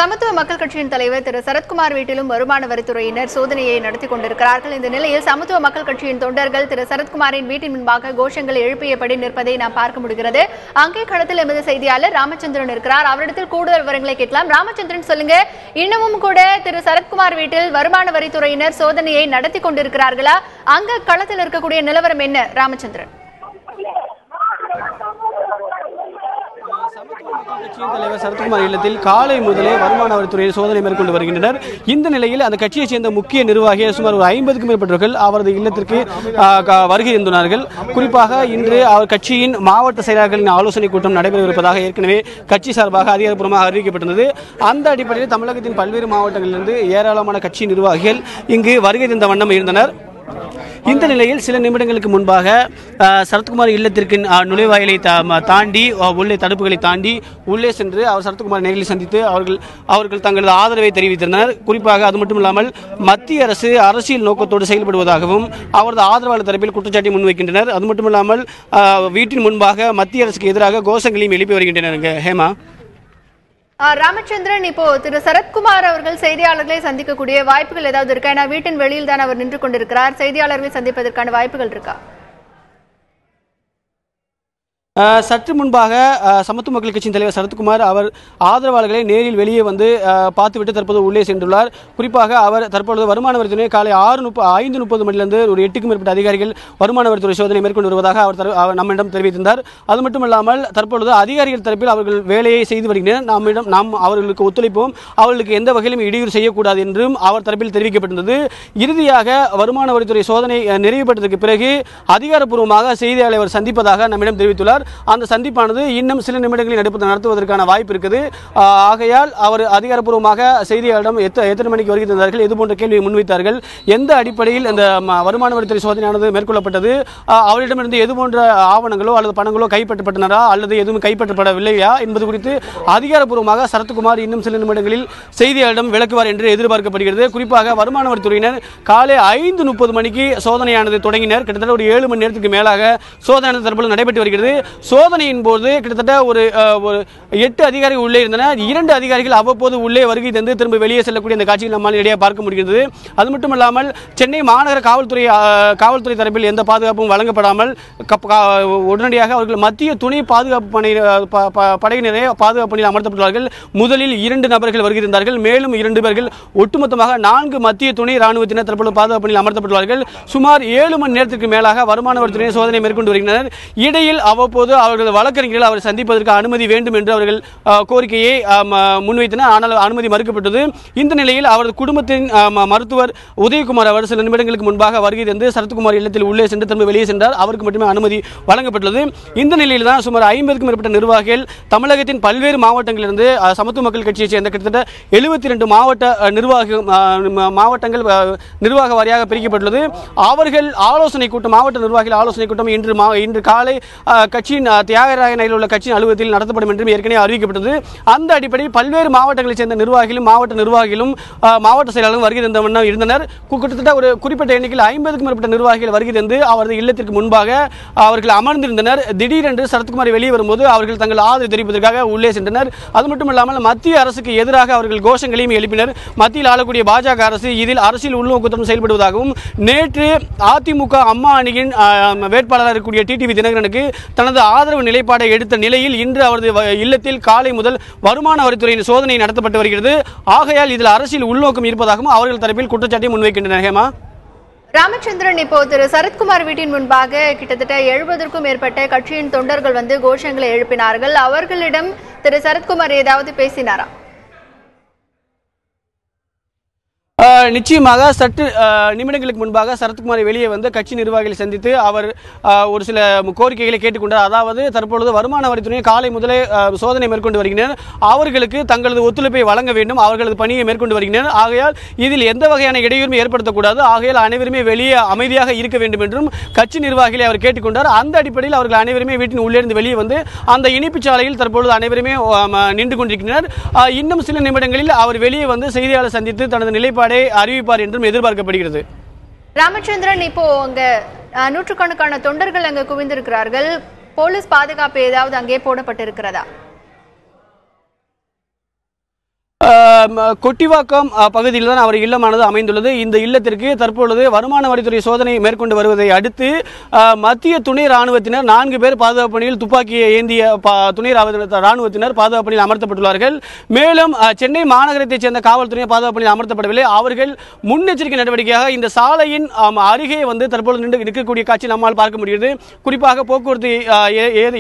சமத்துவ மக்கள் கட்சியின் தலைவர் திரு சரத்குமார் வீட்டிலும் வருமான வரித்துறையினர் சோதனையை நடத்தி கொண்டிருக்கிறார்கள். இந்த நிலையில் சமத்துவ மக்கள் கட்சியின் தொண்டர்கள் திரு சரத்குமாரின் வீட்டின் முன்பாக கோஷங்களை எழுப்பியபடி நிற்பதை நாம் பார்க்க முடிகிறது. அங்கே களத்தில் எமது செய்தியாளர் ராமச்சந்திரன் இருக்கிறார். அவரிடத்தில் கூடுதல் விவரங்களை கேட்கலாம். ராமச்சந்திரன், சொல்லுங்க, இன்னமும் கூட திரு சரத்குமார் வீட்டில் வருமான வரித்துறையினர் சோதனையை நடத்தி கொண்டிருக்கிறார்களா? அங்க களத்தில் இருக்கக்கூடிய நிலவரம் என்ன ராமச்சந்திரன்? கட்சியின் தலைவர் சரத்குமார் இல்லத்தில் காலை முதலே வருமான வரித்துறையில் சோதனை மேற்கொண்டு வருகின்றனர். இந்த நிலையில் அந்த கட்சியைச் சேர்ந்த முக்கிய நிர்வாகிகள் சுமார் 50க்கும் மேற்பட்டவர்கள் அவரது இல்லத்திற்கு வருகை தந்துள்ளார்கள். குறிப்பாக இன்று அவர் கட்சியின் மாவட்ட செயலாளர்களின் ஆலோசனை கூட்டம் நடைபெறவிருப்பதாக ஏற்கனவே கட்சி சார்பாக அதிகாரப்பூர்வமாக அறிவிக்கப்பட்டிருந்தது. அந்த அடிப்படையில் தமிழகத்தின் பல்வேறு மாவட்டங்களிலிருந்து ஏராளமான கட்சி நிர்வாகிகள் இங்கு வருகை தந்த வண்ணம் இருந்தனர். இந்த நிலையில் சில நிமிடங்களுக்கு முன்பாக சரத்குமார் இல்லத்திற்கு நுழைவாயிலை தாண்டி உள்ளே தடுப்புகளை தாண்டி உள்ளே சென்று அவர் சரத்குமார் நேரில் சந்தித்து அவர்கள் தங்களது ஆதரவை தெரிவித்திருந்தனர். குறிப்பாக அது மட்டும் இல்லாமல் மத்திய அரசு அரசியல் நோக்கத்தோடு செயல்படுவதாகவும் அவரது ஆதரவாளர் தரப்பில் குற்றச்சாட்டை முன்வைக்கின்றனர். அது மட்டும் இல்லாமல் வீட்டின் முன்பாக மத்திய அரசுக்கு எதிராக கோஷங்களையும் எழுப்பி வருகின்றனர். ஹேமா, ராமச்சந்திரன், இப்போ திரு சரத்குமார் அவர்கள் செய்தியாளர்களை சந்திக்கக்கூடிய வாய்ப்புகள் ஏதாவது இருக்கா? ஏன்னா வீட்டின் வெளியில் தான் அவர் நின்று கொண்டிருக்கிறார். செய்தியாளர்களை சந்திப்பதற்கான வாய்ப்புகள் இருக்கா? சற்று முன்பாக சமத்துவ மக்கள் கட்சியின் தலைவர் சரத்குமார் அவர் ஆதரவாளர்களை நேரில் வெளியே வந்து பார்த்துவிட்டு தற்போது உள்ளே சென்றுள்ளார். குறிப்பாக அவர் தற்பொழுது வருமான வரித்துறை காலை 5:30 மணிலிருந்து ஒரு 8க்கும் மேற்பட்ட அதிகாரிகள் வருமான வரித்துறை சோதனை மேற்கொண்டு வருவதாக அவர் நம்மிடம் தெரிவித்திருந்தார். அது மட்டுமல்லாமல் தற்பொழுது அதிகாரிகள் தரப்பில் அவர்கள் வேலையை செய்து வருகின்றனர். நாம் அவர்களுக்கு ஒத்துழைப்போம், அவர்களுக்கு எந்த வகையிலும் இடையூறு செய்யக்கூடாது என்றும் அவர் தரப்பில் தெரிவிக்கப்பட்டிருந்தது. இறுதியாக வருமான வரித்துறை சோதனை நிறைவு பெற்றதற்கு பிறகு அதிகாரப்பூர்வமாக செய்தியாளர் சந்திப்பதாக நம்மிடம் தெரிவித்துள்ளார். அந்த சந்திப்பானது இன்னும் சில நிமிடங்களில் நடத்துவதற்கான வாய்ப்பு இருக்குது. ஆகையால் அவர் அதிகாரப்பூர்வமாக செய்தியாளரிடம் எத்தனை மணிக்கு வருகை தந்தார்கள், இது போன்ற கேள்வியை முன்வைத்தார்கள். எந்த அடிப்படையில் இந்த வருமான வரித்துறை சோதனையானது மேற்கொள்ளப்பட்டது, அவரிடமிருந்து எது போன்ற ஆவணங்களோ அல்லது பணங்களோ கைப்பற்றப்பட்டனரா அல்லது எதுவும் கைப்பற்றப்படவில்லையா என்பது குறித்து அதிகாரப்பூர்வமாக சரத்குமார் இன்னும் சில நிமிடங்களில் செய்தியாளரிடம் விளக்குவார் என்று எதிர்பார்க்கப்படுகிறது. குறிப்பாக வருமான வரித்துறையினர் காலை 5:30 மணிக்கு சோதனையானது தொடங்கினர். கிட்டத்தட்ட ஒரு 7 மணி நேரத்துக்கு மேலாக சோதனை தற்போது நடைபெற்று வருகிறது. சோதனையின் போது கிட்டத்தட்ட ஒரு 8 அதிகாரிகள் உள்ளே இருந்தனர். 2 அதிகாரிகள் அவ்வப்போது உள்ளே வருகை தந்து திரும்ப வெளியே செல்லக்கூடிய இந்த காட்சியில் நம்மால் நேரடியாக பார்க்க முடிகிறது. அது மட்டுமல்லாமல் சென்னை மாநகர காவல்துறை தரப்பில் எந்த பாதுகாப்பும் வழங்கப்படாமல் உடனடியாக அவர்கள் மத்திய துணை பாதுகாப்பு படையினரே பாதுகாப்பு பணியில் அமர்த்தப்பட்டுள்ளார்கள். முதலில் 2 நபர்கள் வருகை தந்தார்கள். மேலும் 2 பேர்கள், ஒட்டுமொத்தமாக 4 மத்திய துணை ராணுவத்தினர் தற்போது பாதுகாப்பு பணியில் அமர்த்தப்பட்டுள்ளார்கள். சுமார் 7 மணி நேரத்திற்கு மேலாக வருமான வரித்துறை சோதனை மேற்கொண்டு வருகின்றனர். இடையில் அவ்வப்போது அவர்கள் வழக்கறிஞர்கள் அவர் சந்திப்பதற்கு அனுமதி வேண்டும் என்று அவர்கள் கோரிக்கையை முன்வைத்தனர். ஆனால் அனுமதி மறுக்கப்பட்டது. இந்த நிலையில் அவரது குடும்பத்தின் மருத்துவர் உதயகுமார் அவர் சில நிமிடங்களுக்கு முன்பாக வருகை தந்து சரத்குமார் இல்லத்தில் உள்ளே சென்று திரும்ப வெளியே சென்றார். அவருக்கு மட்டுமே அனுமதி வழங்கப்பட்டுள்ளது. இந்த நிலையில் தான் சுமார் 50க்கும் மேற்பட்ட நிர்வாகிகள் தமிழகத்தின் பல்வேறு மாவட்டங்களிலிருந்து சமத்துவ மக்கள் கட்சியை சேர்ந்த கிட்டத்தட்ட 72 மாவட்டங்கள் நிர்வாக வாரியாக பிரிக்கப்பட்டுள்ளது. அவர்கள் ஆலோசனை கூட்டம், மாவட்ட நிர்வாகிகள் ஆலோசனை கூட்டம் இன்று காலை கட்சியின் தியாகராய நகரில் உள்ள கட்சியின் அலுவலகத்தில் நடத்தப்படும் என்றும் ஏற்கனவே அறிவிக்கப்பட்டது. அந்த அடிப்படையில் பல்வேறு மாவட்டங்களைச் சேர்ந்த நிர்வாகிகளும் மாவட்ட செயலாளரும் வருகை தந்த வண்ணம் இருந்தனர். கிட்டத்தட்ட ஒரு குறிப்பிட்ட எண்ணிக்கையில் 50க்கும் மேற்பட்ட நிர்வாகிகள் வருகை தந்து அவரது இல்லத்திற்கு முன்பாக அவர்கள் அமர்ந்திருந்தனர். திடீரென்று சரத்குமார் வெளியே வரும்போது அவர்கள் தங்கள் ஆதரவு தெரிவிப்பதற்காக உள்ளே சென்றனர். அது மட்டுமல்லாமல் மத்திய அரசுக்கு எதிராக அவர்கள் கோஷங்களையும் எழுப்பினர். மத்தியில் ஆளக்கூடிய பாஜக அரசு இதில் அரசியல் உள்நோக்கத்துடன் செயல்படுவதாகவும் நேற்று அதிமுக அம்மா அணியின் வேட்பாளராக இருக்கக்கூடிய டிடிவி தினகரனுக்கு தனது ஆதரவு நிலைப்பாடை எடுத்த நிலையில் இன்று அவரது இல்லத்தில் காலை முதல் வருமான வரித்துறையின் சோதனை நடத்தப்பட்டு வருகிறது. ஆகையால் இதில் அரசியல் உள்நோக்கம் இருப்பதாகவும் அவர்கள் தரப்பில் குற்றச்சாட்டை முன்வைக்கின்றனர். ஹேமா, ராமச்சந்திரன், இப்போ திரு சரத்குமார் வீட்டின் முன்பாக கிட்டத்தட்ட 70க்கும் மேற்பட்ட கட்சியின் தொண்டர்கள் வந்து கோஷங்களை எழுப்பினார்கள். அவர்களிடம் திரு சரத்குமார் ஏதாவது பேசினாரா? நிச்சயமாக சற்று நிமிடங்களுக்கு முன்பாக சரத்குமாரை வெளியே வந்து கட்சி நிர்வாகிகளை சந்தித்து அவர் ஒரு சில கோரிக்கைகளை கேட்டுக்கொண்டார். அதாவது தற்பொழுது வருமான வரித்துறை காலை முதலே சோதனை மேற்கொண்டு வருகின்றனர். அவர்களுக்கு தங்களது ஒத்துழைப்பை வழங்க வேண்டும், அவர்களது பணியை மேற்கொண்டு வருகின்றனர். ஆகையால் இதில் எந்த வகையான இடையூறும் ஏற்படுத்தக்கூடாது. ஆகையால் அனைவருமே வெளியே அமைதியாக இருக்க வேண்டும் என்றும் கட்சி நிர்வாகிகளை அவர் கேட்டுக்கொண்டார். அந்த அடிப்படையில் அவர்கள் அனைவருமே வீட்டின் உள்ளிருந்து வெளியே வந்து அந்த இனிப்பு சாலையில் தற்பொழுது அனைவருமே நின்று கொண்டிருக்கின்றனர். இன்னும் சில நிமிடங்களில் அவர் வெளியே வந்து செய்தியாளர் சந்தித்து தனது நிலைப்பாடு அறிவிப்பார் என்றும் எதிர்பார்க்கப்படுகிறது. ராமச்சந்திரன், இப்போ அங்க நூற்றுக்கணக்கான தொண்டர்கள் அங்க குவிந்திருக்கிறார்கள். போலீஸ் பாதுகாப்பு ஏதாவது அங்கே போடப்பட்டிருக்கிறதா? கொட்டிவாக்கம் பகுதியில் தான் அவர் இல்லமானது அமைந்துள்ளது. இந்த இல்லத்திற்கு தற்பொழுது வருமான வரித்துறை சோதனை மேற்கொண்டு வருவதை அடுத்து மத்திய துணை ராணுவத்தினர் 4 பேர் பாதுகாப்பு பணியில் துப்பாக்கியை ஏந்திய துணை ராணுவத்தினர் பாதுகாப்பு பணியில் அமர்த்தப்பட்டுள்ளார்கள். மேலும் சென்னை மாநகரத்தைச் சேர்ந்த காவல்துறை பாதுகாப்பு பணியில் அமர்த்தப்படவில்லை. அவர்கள் முன்னெச்சரிக்கை நடவடிக்கையாக இந்த சாலையின் அருகே வந்து தற்பொழுது நிற்கக்கூடிய காட்சி நம்மால் பார்க்க முடிகிறது. குறிப்பாக போக்குவரத்து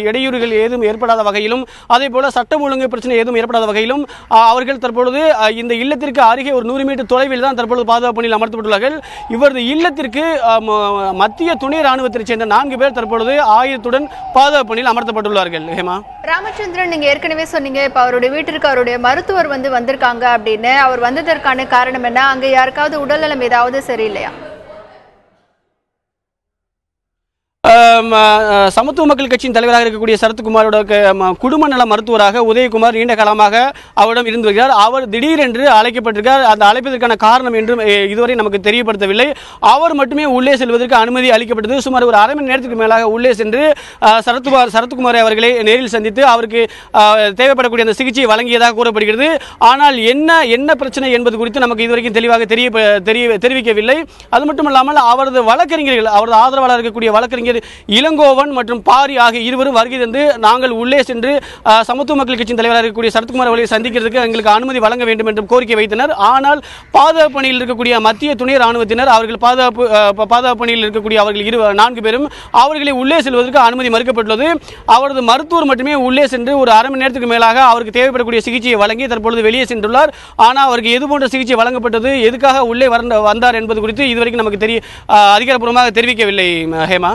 இடையூறுகள் ஏதும் ஏற்படாத வகையிலும் அதே போல சட்டம் ஒழுங்கு பிரச்சனை ஏதும் ஏற்படாத வகையிலும் அவர்கள் தற்பொழுது இந்த இல்லத்திற்கு அருகே ஒரு 100 மீட்டர் தொலைவில் தான் தற்பொழுது பாதுகாப்பு பணியில் அமர்த்தப்பட்டுள்ளார்கள். இவரது இல்லத்திற்கு மத்திய துணை ராணுவத்தைச் சேர்ந்த 4 பேர் தற்பொழுது ஆயுதத்துடன் பாதுகாப்பு பணியில் அமர்த்தப்பட்டுள்ளார்கள். ஹேமா, ராமச்சந்திரன், நீங்க ஏற்கனவே சொன்னீங்க இப்ப அவருடைய வீட்டிற்கு அவருடைய மருத்துவர் வந்திருக்காங்க அப்படின்னு. அவர் வந்ததற்கான காரணம் என்ன? அங்க யாருக்காவது உடல்நலம் ஏதாவது சரியில்லையா? சமத்துவ மக்கள் கட்சியின் தலைவராக இருக்கக்கூடிய சரத்குமாரோட குடும்ப நல மருத்துவராக உதயகுமார் நீண்ட காலமாக அவரிடம் இருந்து வருகிறார். அவர் திடீரென்று அழைக்கப்பட்டிருக்கார். அந்த அழைப்பதற்கான காரணம் என்றும் இதுவரை நமக்கு தெரியப்படுத்தவில்லை. அவர் மட்டுமே உள்ளே செல்வதற்கு அனுமதி அளிக்கப்பட்டது. சுமார் ஒரு அரை மணி நேரத்துக்கு மேலாக உள்ளே சென்று சரத்குமார் அவர்களை நேரில் சந்தித்து அவருக்கு தேவைப்படக்கூடிய அந்த சிகிச்சையை வழங்கியதாக கூறப்படுகிறது. ஆனால் என்ன பிரச்சனை என்பது குறித்து நமக்கு இதுவரைக்கும் தெளிவாக தெரிவிக்கவில்லை. அது மட்டுமல்லாமல் அவரது வழக்கறிஞர்கள், அவரது ஆதரவாளர் இருக்கக்கூடிய வழக்கறிஞர் இளங்கோவன் மற்றும் பாரி ஆகிய இருவரும் வருகை தந்து நாங்கள் உள்ளே சென்று சமத்துவ மக்கள் கட்சியின் தலைவராக இருக்கக்கூடிய சரத்குமார் அவர்களை சந்திக்கிறதுக்கு எங்களுக்கு அனுமதி வழங்க வேண்டும் என்றும் கோரிக்கை வைத்தனர். ஆனால் பாதுகாப்பு பணியில் இருக்கக்கூடிய மத்திய துணை ராணுவத்தினர் அவர்கள் பாதுகாப்பு பணியில் இருக்கக்கூடிய அவர்கள் 4 பேரும் அவர்களை உள்ளே செல்வதற்கு அனுமதி மறுக்கப்பட்டுள்ளது. அவரது மருத்துவர் மட்டுமே உள்ளே சென்று ஒரு அரை மணி நேரத்துக்கு மேலாக அவருக்கு தேவைப்படக்கூடிய சிகிச்சையை வழங்கி தற்பொழுது வெளியே சென்றுள்ளார். ஆனால் அவருக்கு எது போன்ற சிகிச்சை வழங்கப்பட்டது, எதுக்காக உள்ளே வந்தார் என்பது குறித்து இதுவரைக்கும் நமக்கு அதிகாரப்பூர்வமாக தெரிவிக்கவில்லை. ஹேமா.